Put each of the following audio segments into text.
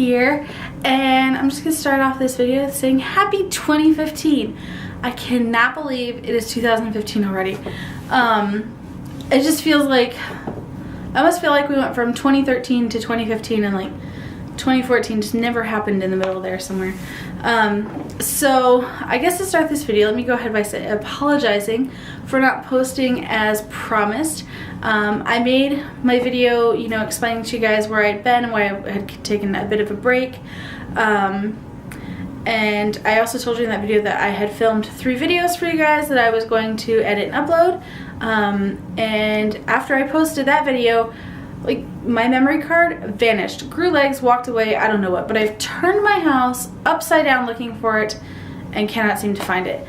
here, and I'm just gonna start off this video saying happy 2015. I cannot believe it is 2015 already. It just feels like, I almost feel like we went from 2013 to 2015 and like 2014 just never happened in the middle there somewhere. So I guess to start this video, let me go ahead by apologizing for not posting as promised. I made my video, you know, explaining to you guys where I'd been and why I had taken a bit of a break. And I also told you in that video that I had filmed 3 videos for you guys that I was going to edit and upload. And after I posted that video, like, my memory card vanished, grew legs, walked away, I don't know what, but I've turned my house upside down looking for it and cannot seem to find it.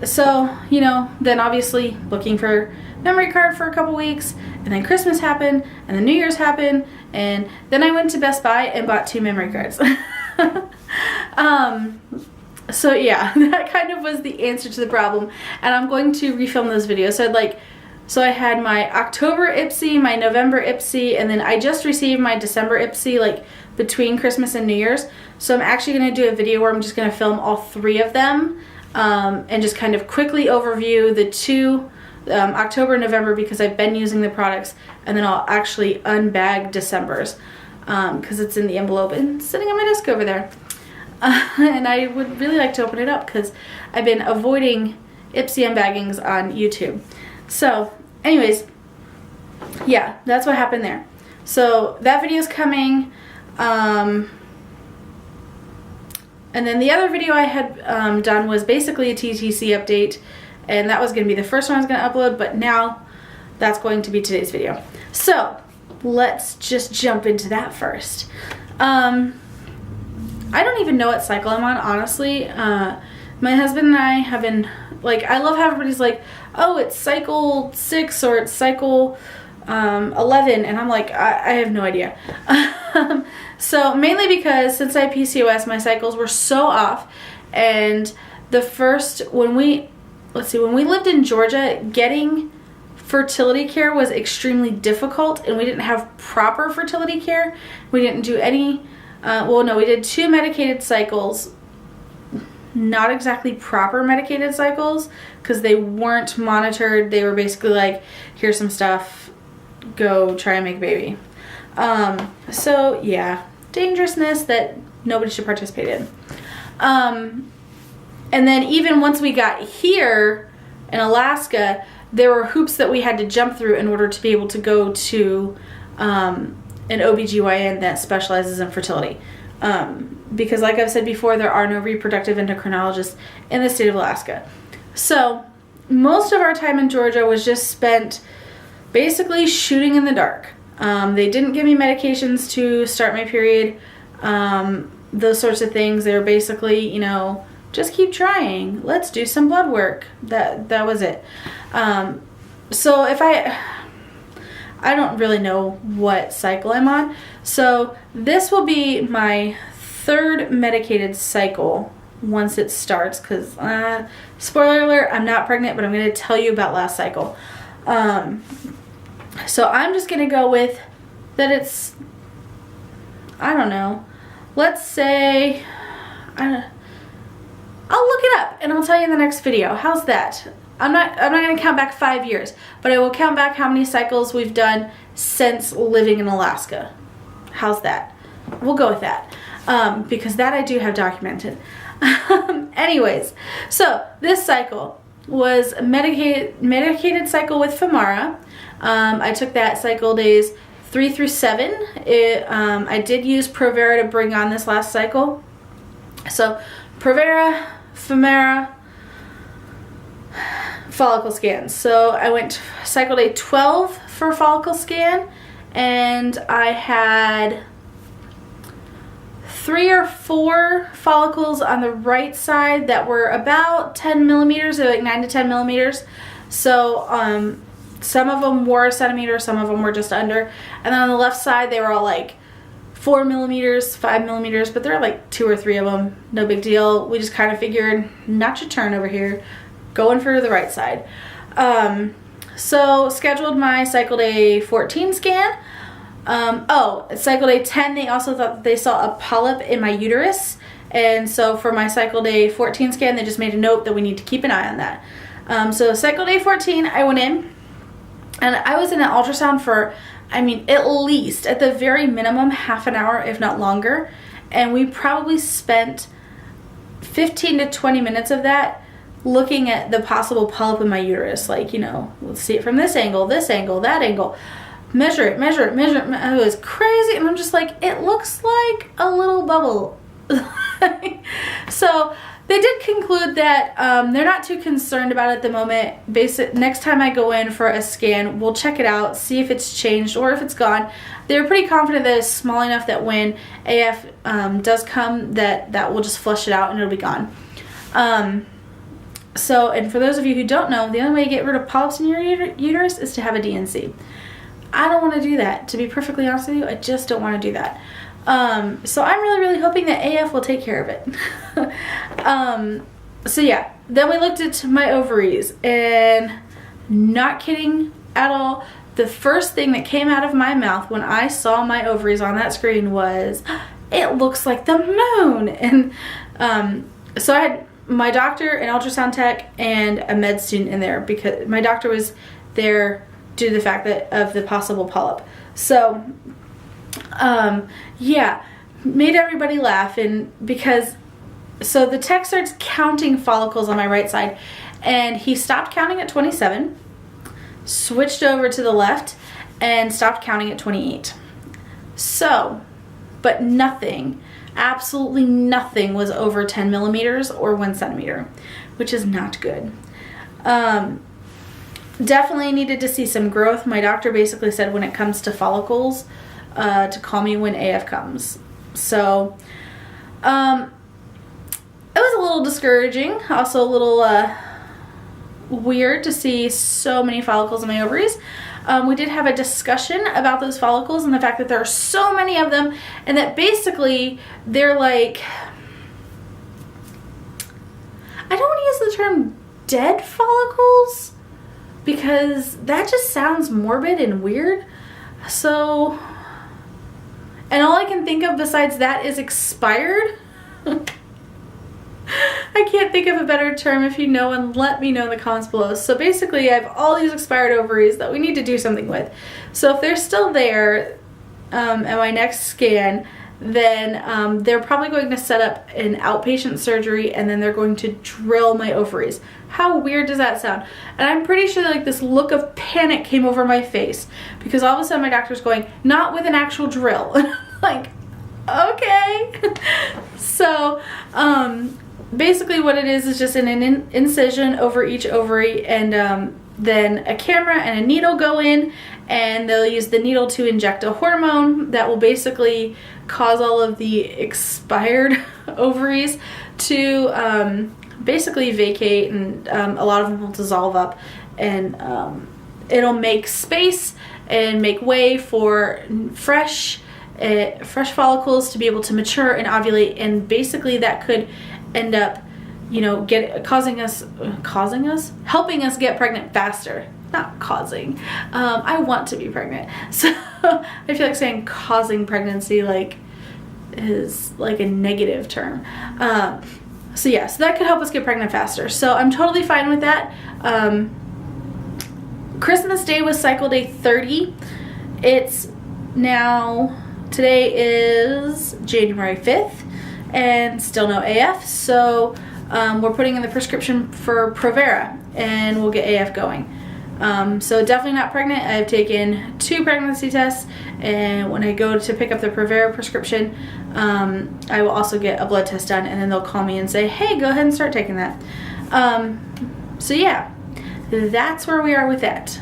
So, you know, then obviously looking for memory card for a couple weeks, and then Christmas happened, and then New Year's happened, and then I went to Best Buy and bought 2 memory cards. So yeah, that kind of was the answer to the problem, and I'm going to refilm those videos. So I had my October Ipsy, my November Ipsy, and then I just received my December Ipsy, like between Christmas and New Year's. So I'm actually going to do a video where I'm just going to film all 3 of them, and just kind of quickly overview the 2 October and November, because I've been using the products, and then I'll actually unbag December's, because it's in the envelope and sitting on my desk over there. And I would really like to open it up because I've been avoiding Ipsy unbaggings on YouTube. So anyways, yeah, that's what happened there. So that video's coming. And then the other video I had done was basically a TTC update, and that was going to be the first one I was going to upload, but now that's going to be today's video. So let's just jump into that first. I don't even know what cycle I'm on, honestly. My husband and I have been, like, I love how everybody's like, oh, it's cycle 6 or it's cycle 11, and I'm like, I have no idea. So mainly because since I have PCOS, my cycles were so off, and the first, when we lived in Georgia, getting fertility care was extremely difficult, and we didn't have proper fertility care. We didn't do any, well, no, we did 2 medicated cycles, not exactly proper medicated cycles, because they weren't monitored. They were basically like, here's some stuff, go try and make a baby. So yeah, dangerousness that nobody should participate in. And then even once we got here in Alaska, there were hoops that we had to jump through in order to be able to go to an OBGYN that specializes in fertility. Because like I've said before, there are no reproductive endocrinologists in the state of Alaska. So most of our time in Georgia was just spent basically shooting in the dark. They didn't give me medications to start my period, those sorts of things. They were basically, you know, just keep trying. Let's do some blood work. That was it. So if I don't really know what cycle I'm on. So this will be my 3rd medicated cycle once it starts, because spoiler alert, I'm not pregnant, but I'm going to tell you about last cycle. So I'm just going to go with that it's, I don't know, let's say, I'll look it up and I'll tell you in the next video. How's that? I'm not going to count back 5 years, but I will count back how many cycles we've done since living in Alaska. How's that? We'll go with that, because that I do have documented. Anyways, so this cycle was a medicated cycle with Femara. I took that cycle days 3 through 7. I did use Provera to bring on this last cycle. So Provera, Femara, follicle scans. So I went cycle day 12 for follicle scan, and I had 3 or 4 follicles on the right side that were about 10 millimeters, or like 9 to 10 millimeters. So some of them were a centimeter, some of them were just under, and then on the left side they were all like 4 millimeters, 5 millimeters, but there are like 2 or 3 of them. No big deal. We just kind of figured, not your turn over here, going for the right side. So scheduled my cycle day 14 scan. Oh, cycle day 10, they also thought that they saw a polyp in my uterus. And so for my cycle day 14 scan, they just made a note that we need to keep an eye on that. So cycle day 14, I went in and I was in an ultrasound for, I mean, at least, at the very minimum, half an hour, if not longer. And we probably spent 15 to 20 minutes of that looking at the possible polyp in my uterus. Like, you know, let's see it from this angle, that angle. Measure it. It was crazy. And I'm just like, it looks like a little bubble. So they did conclude that they're not too concerned about it at the moment. Next time I go in for a scan, we'll check it out, see if it's changed or if it's gone. They're pretty confident that it's small enough that when AF does come, that will just flush it out and it'll be gone. So, and for those of you who don't know, the only way to get rid of polyps in your uterus is to have a DNC. I don't want to do that. To be perfectly honest with you, I just don't want to do that. So I'm really hoping that AF will take care of it. So yeah, then we looked at my ovaries, and not kidding at all, the first thing that came out of my mouth when I saw my ovaries on that screen was, it looks like the moon. And so I had my doctor, an ultrasound tech, and a med student in there because my doctor was there due to the fact that of the possible polyp. So yeah, made everybody laugh. And because, so the tech starts counting follicles on my right side, and he stopped counting at 27, switched over to the left, and stopped counting at 28. So, but nothing, absolutely nothing was over 10 millimeters or 1 centimeter, which is not good. Definitely needed to see some growth. My doctor basically said when it comes to follicles, to call me when AF comes. So, it was a little discouraging, also a little weird to see so many follicles in my ovaries. We did have a discussion about those follicles and the fact that there are so many of them, and that basically they're like, I don't want to use the term dead follicles because that just sounds morbid and weird. So, and all I can think of besides that is expired. I can't think of a better term. If you know, and let me know in the comments below. So basically I have all these expired ovaries that we need to do something with. So if they're still there at my next scan, then they're probably going to set up an outpatient surgery, and then they're going to drill my ovaries. How weird does that sound? And I'm pretty sure like this look of panic came over my face because all of a sudden my doctor's going, not with an actual drill. Like, okay. So basically what it is just an incision over each ovary, and then a camera and a needle go in, and they'll use the needle to inject a hormone that will basically cause all of the expired ovaries to basically vacate, and a lot of them will dissolve up, and it'll make space and make way for fresh follicles to be able to mature and ovulate, and basically that could end up, you know, helping us get pregnant faster. Not causing. I want to be pregnant, so I feel like saying causing pregnancy like is like a negative term. So yeah, so that could help us get pregnant faster. So I'm totally fine with that. Christmas Day was cycle day 30. It's now, today is January 5th, and still no AF. So we're putting in the prescription for Provera, and we'll get AF going. So definitely not pregnant. I've taken 2 pregnancy tests, and when I go to pick up the Provera prescription, I will also get a blood test done, and then they'll call me and say, hey, go ahead and start taking that. So yeah, that's where we are with that.